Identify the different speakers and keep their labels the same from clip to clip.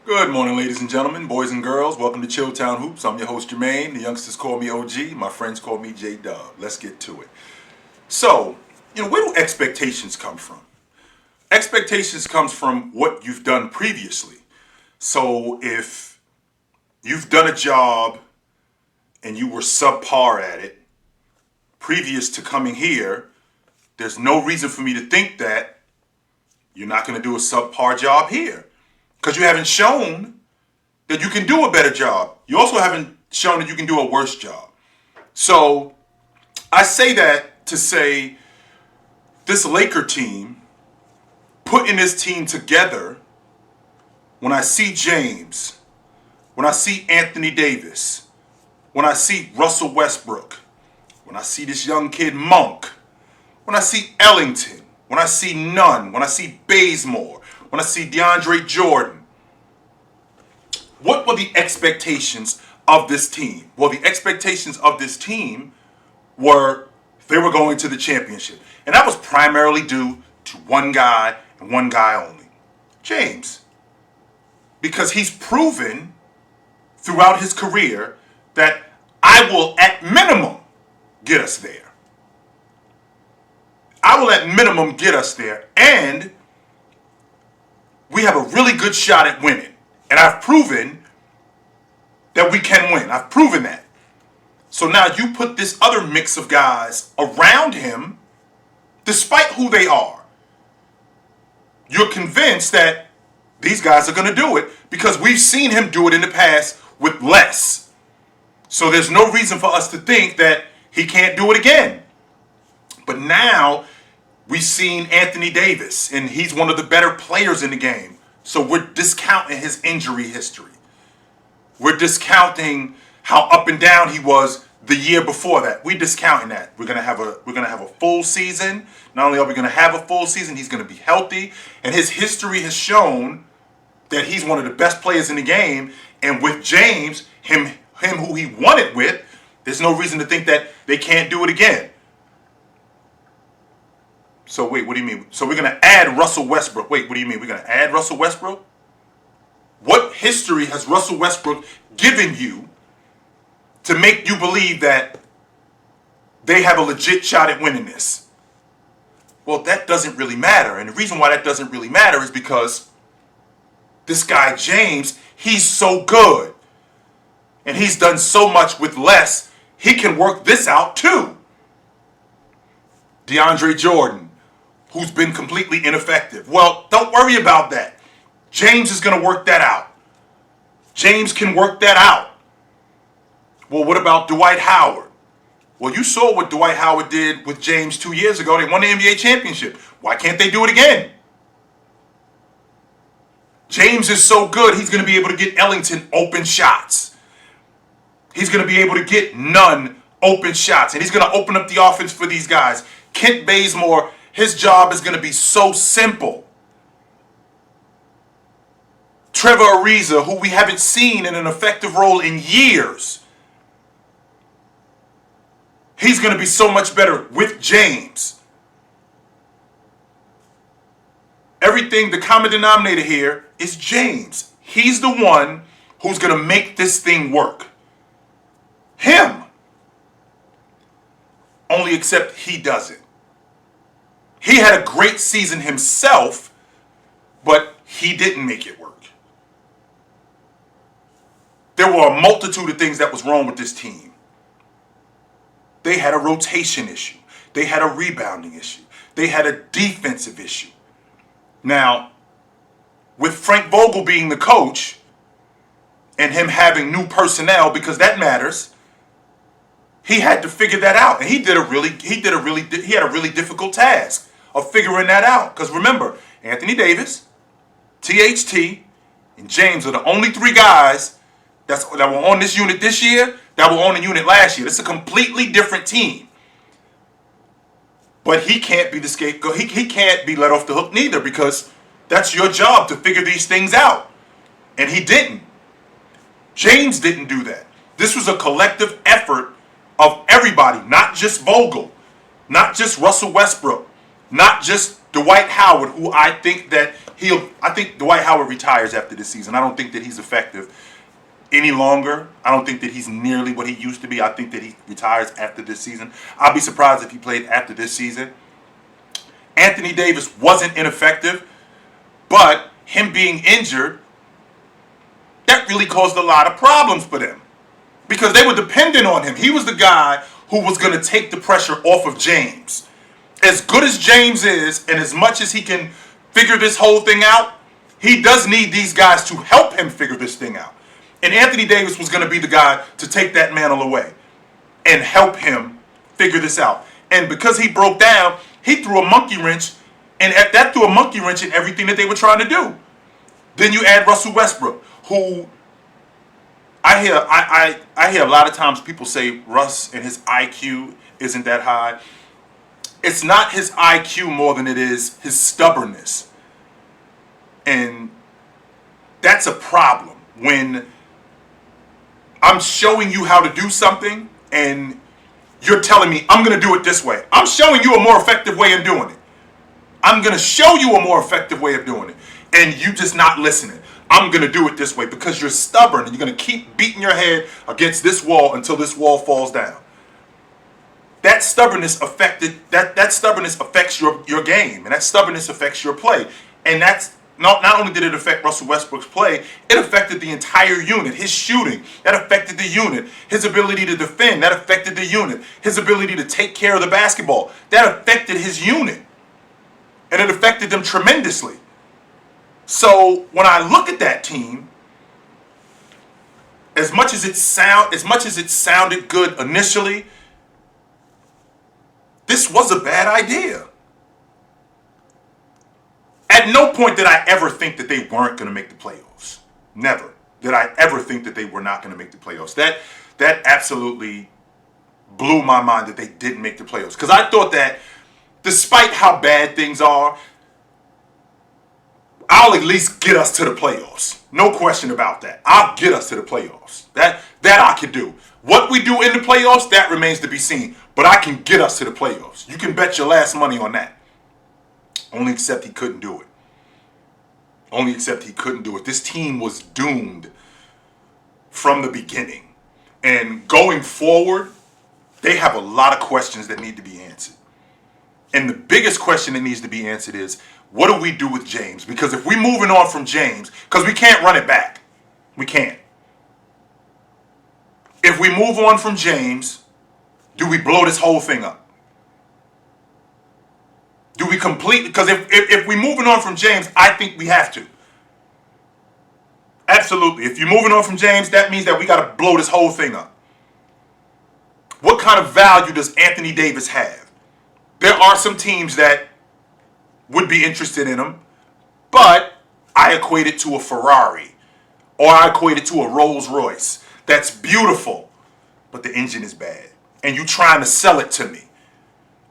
Speaker 1: Good morning, ladies and gentlemen, boys and girls. Welcome to Chilltown Hoops. I'm your host, Jermaine. The youngsters call me OG. My friends call me J-Dub. Let's get to it. So, where do expectations come from? Expectations comes from what you've done previously. So, if you've done a job and you were subpar at it previous to coming here, there's no reason for me to think that you're not going to do a subpar job here. Because you haven't shown that you can do a better job. You also haven't shown that you can do a worse job. So I say that to say this Laker team, putting this team together, when I see James, when I see Anthony Davis, when I see Russell Westbrook, when I see this young kid Monk, when I see Ellington, when I see Nunn, when I see Bazemore, when I see DeAndre Jordan, what were the expectations of this team? Well, the expectations of this team were they were going to the championship. And that was primarily due to one guy and one guy only, James. Because he's proven throughout his career that I will at minimum get us there. I will at minimum get us there. And we have a really good shot at winning. And I've proven that we can win. I've proven that. So now you put this other mix of guys around him, despite who they are. You're convinced that these guys are going to do it because we've seen him do it in the past with less. So there's no reason for us to think that he can't do it again. But now we've seen Anthony Davis, and he's one of the better players in the game. So we're discounting his injury history. We're discounting how up and down he was the year before that. We're discounting that. We're gonna have a full season. Not only are we gonna have a full season, he's gonna be healthy, and his history has shown that he's one of the best players in the game. And with James, him who he won it with, there's no reason to think that they can't do it again. So wait, what do you mean? So we're going to add Russell Westbrook. Wait, what do you mean? We're going to add Russell Westbrook? What history has Russell Westbrook given you to make you believe that they have a legit shot at winning this? Well, that doesn't really matter. And the reason why that doesn't really matter is because this guy, James, he's so good. And he's done so much with less, he can work this out too. DeAndre Jordan, who's been completely ineffective. Well, don't worry about that. James is going to work that out. James can work that out. Well, what about Dwight Howard? Well, you saw what Dwight Howard did with James 2 years ago. They won the NBA championship. Why can't they do it again? James is so good, he's going to be able to get Ellington open shots. He's going to be able to get Nunn open shots. And he's going to open up the offense for these guys. Kent Bazemore, his job is going to be so simple. Trevor Ariza, who we haven't seen in an effective role in years, he's going to be so much better with James. Everything, the common denominator here is James. He's the one who's going to make this thing work. Him. Only except he doesn't. He had a great season himself, but he didn't make it work. There were a multitude of things that was wrong with this team. They had a rotation issue. They had a rebounding issue. They had a defensive issue. Now, with Frank Vogel being the coach and him having new personnel, because that matters, he had to figure that out, and he had a really difficult task of figuring that out. Because remember, Anthony Davis, THT, and James are the only three guys that were on this unit this year that were on the unit last year. It's a completely different team. But he can't be the scapegoat. He can't be let off the hook neither, because that's your job to figure these things out. And he didn't. James didn't do that. This was a collective effort of everybody, not just Vogel, not just Russell Westbrook, not just Dwight Howard, who I think Dwight Howard retires after this season. I don't think that he's effective any longer. I don't think that he's nearly what he used to be. I think that he retires after this season. I'll be surprised if he played after this season. Anthony Davis wasn't ineffective, but him being injured, that really caused a lot of problems for them because they were dependent on him. He was the guy who was going to take the pressure off of James. As good as James is, and as much as he can figure this whole thing out, he does need these guys to help him figure this thing out. And Anthony Davis was going to be the guy to take that mantle away and help him figure this out. And because he broke down, he threw a monkey wrench, and that threw a monkey wrench in everything that they were trying to do. Then you add Russell Westbrook, who I hear a lot of times people say Russ and his IQ isn't that high. It's not his IQ more than it is his stubbornness. And that's a problem when I'm showing you how to do something and you're telling me I'm going to do it this way. I'm showing you a more effective way of doing it. I'm going to show you a more effective way of doing it. And you just not listening. I'm going to do it this way because you're stubborn and you're going to keep beating your head against this wall until this wall falls down. That stubbornness that stubbornness affects your game, and that stubbornness affects your play. And that's not only did it affect Russell Westbrook's play, it affected the entire unit. His shooting, that affected the unit. His ability to defend, that affected the unit. His ability to take care of the basketball, that affected his unit. And it affected them tremendously. So when I look at that team, as much as it sounded good initially, this was a bad idea. At no point did I ever think that they weren't going to make the playoffs. Never did I ever think that they were not going to make the playoffs. That absolutely blew my mind that they didn't make the playoffs. Because I thought that despite how bad things are, I'll at least get us to the playoffs. No question about that. I'll get us to the playoffs. That I can do. What we do in the playoffs, that remains to be seen. But I can get us to the playoffs. You can bet your last money on that. Only except he couldn't do it. Only except he couldn't do it. This team was doomed from the beginning. And going forward, they have a lot of questions that need to be answered. And the biggest question that needs to be answered is, what do we do with James? Because if we're moving on from James, because we can't run it back. We can't. If we move on from James, do we blow this whole thing up? Do we complete? Because if we're moving on from James, I think we have to. Absolutely. If you're moving on from James, that means that we got to blow this whole thing up. What kind of value does Anthony Davis have? There are some teams that would be interested in him, but I equate it to a Ferrari or I equate it to a Rolls Royce. That's beautiful, but the engine is bad. And you trying to sell it to me.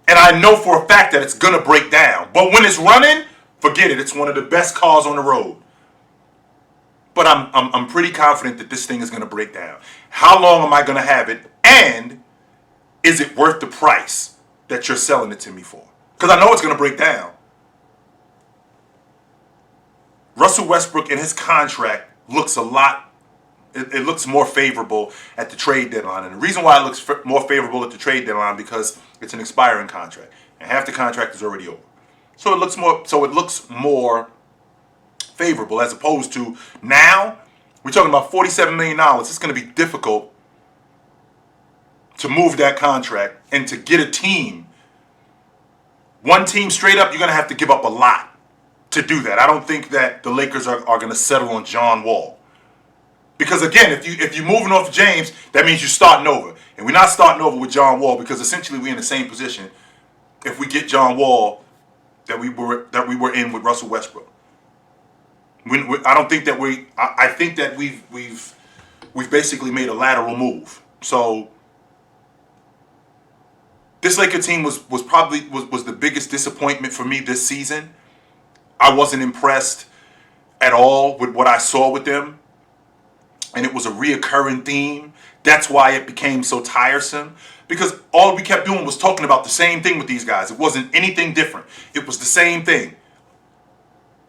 Speaker 1: And I know for a fact that it's going to break down. But when it's running, forget it. It's one of the best cars on the road. But I'm pretty confident that this thing is going to break down. How long am I going to have it? And is it worth the price that you're selling it to me for? Because I know it's going to break down. Russell Westbrook and his contract looks a lot. It looks more favorable at the trade deadline. And the reason why it looks more favorable at the trade deadline because it's an expiring contract. And half the contract is already over. So it looks more favorable as opposed to now, we're talking about $47 million. It's going to be difficult to move that contract and to get a team. One team straight up, you're going to have to give up a lot to do that. I don't think that the Lakers are going to settle on John Wall. Because again, if you're moving off James, that means you're starting over. And we're not starting over with John Wall because essentially we're in the same position if we get John Wall that we were in with Russell Westbrook. I don't think that I think that we've basically made a lateral move. So this Laker team was probably the biggest disappointment for me this season. I wasn't impressed at all with what I saw with them. And it was a reoccurring theme. That's why it became so tiresome. Because all we kept doing was talking about the same thing with these guys. It wasn't anything different. It was the same thing.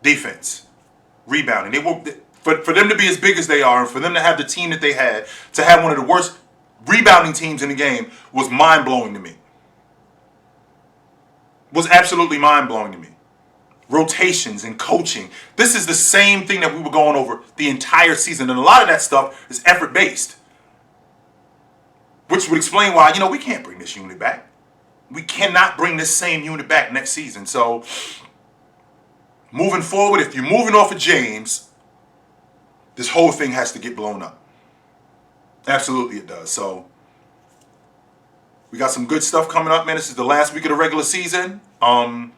Speaker 1: Defense, rebounding. They were for them to be as big as they are, and for them to have the team that they had, to have one of the worst rebounding teams in the game, was mind-blowing to me. Was absolutely mind-blowing to me. Rotations and coaching. This is the same thing that we were going over the entire season, and a lot of that stuff is effort-based. Which would explain why, we can't bring this unit back. We cannot bring this same unit back next season. So, moving forward, if you're moving off of James, this whole thing has to get blown up. Absolutely it does. So, we got some good stuff coming up, man. This is the last week of the regular season. I'll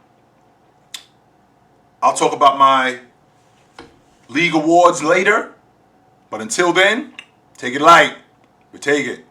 Speaker 1: talk about my league awards later. But until then, take it light. We take it.